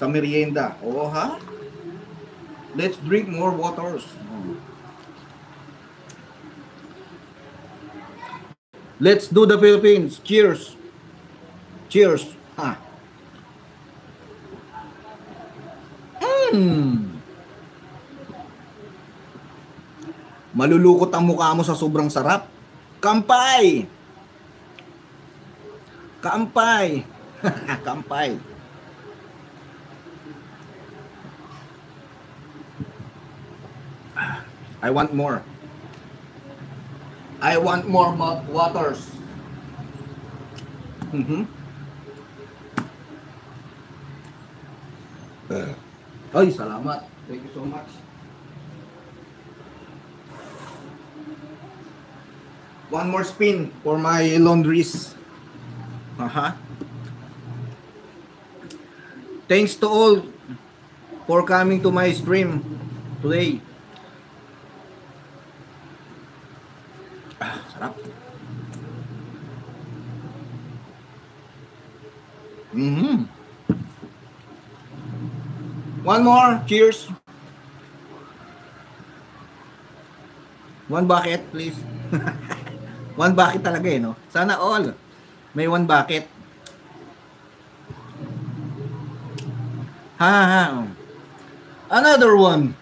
sa merienda. Oo, ha? Let's drink more waters. Let's do the Philippines. Cheers. Cheers. Ha. Malulukot ang mukha mo sa sobrang sarap. Kampay! Kampay! Kampay! I want more. I want more waters. Ay, salamat. Thank you so much. One more spin for my laundries. Thanks to all for coming to my stream today. Sarap. One more. Cheers. One bucket, please. One bucket talaga eh, no? Sana all. May one bucket. Ha. Another one.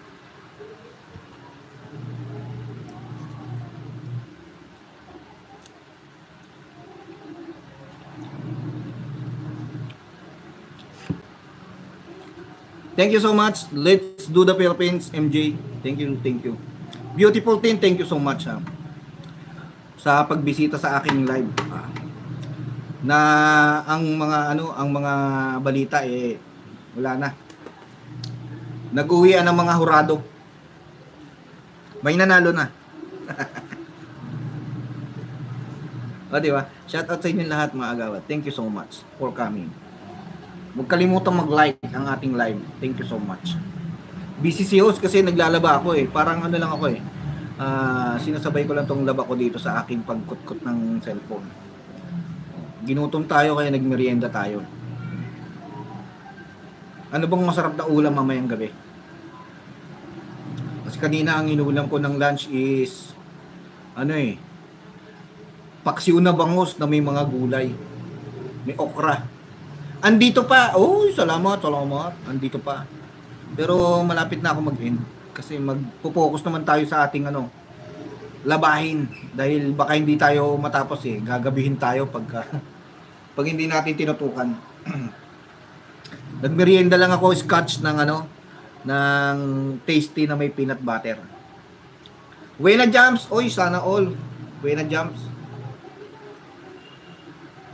Thank you so much. Let's do the Philippines, MJ. Thank you, thank you. Beautiful team, thank you so much sa pagbisita sa aking live. Na ang mga balita wala na. Nag-uwian ng mga hurado. May nanalo na. O, di ba? Shout out sa inyo lahat mga agawad. Thank you so much for coming. Huwag kalimutang mag-like ang ating live. Thank you so much. Busy si host kasi naglalaba ako eh. Parang ano lang ako eh. Sinasabay ko lang tong laba ko dito sa aking pagkutkot ng cellphone. Ginutom tayo kaya nagmerienda tayo. Ano bang masarap na ulam mamayang gabi? Kasi kanina ang inulam ko ng lunch is paksiw na bangus na may mga gulay. May okra. Andito pa. Oh, salamat. Andito pa. Pero malapit na ako mag-end kasi magpo-focus naman tayo sa ating labahin dahil baka hindi tayo matapos eh. Gagabihin tayo pag hindi natin tinutukan. Nagmerienda lang ako scotch ng ng tasty na may peanut butter. Wena Jams, oy sana all. Wena Jams.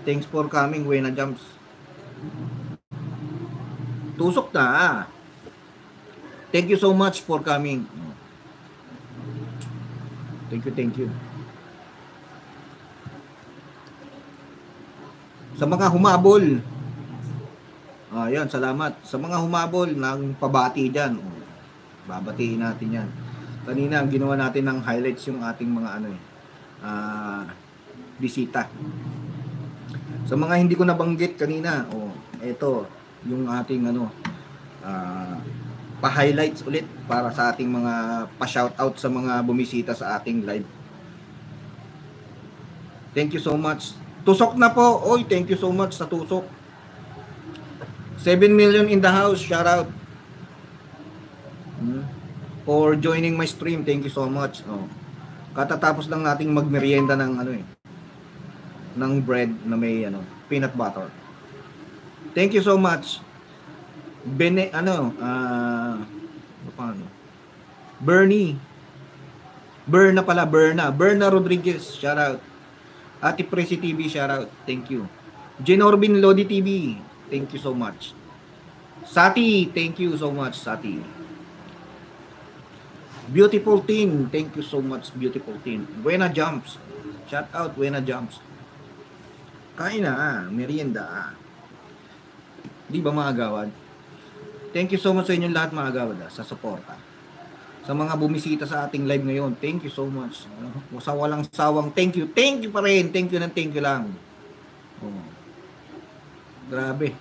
Thanks for coming, Wena Jams. Tusok na. Thank you so much for coming. Thank you. Sa mga humabol. Ayan, salamat. Sa mga humabol ng pabati dyan. Babatiin natin yan. Kanina, ginawa natin ng highlights yung ating mga bisita. Sa mga hindi ko nabanggit kanina, ito, yung ating pa-highlights ulit para sa ating mga pa-shoutout sa mga bumisita sa ating live. Thank you so much. Tusok na po. Oy, thank you so much sa tusok. 7 million in the house. Shout out. For joining my stream. Thank you so much. Katatapos lang nating magmerienda ng ng bread na may peanut butter. Thank you so much. Bernie. Berna Rodriguez, shout out. Ate Presi TV, shout out. Thank you. Jenorbin Lodi TV, thank you so much. Sati, thank you so much, Sati. Beautiful team, thank you so much, beautiful team. Buena Jumps, shout out, Buena Jumps. Kain na, merienda. Di ba mga agawad? Thank you so much sa inyong lahat mga agawad sa suporta. Sa mga bumisita sa ating live ngayon, thank you so much. Sa walang sawang thank you pa rin. Thank you lang. Grabe.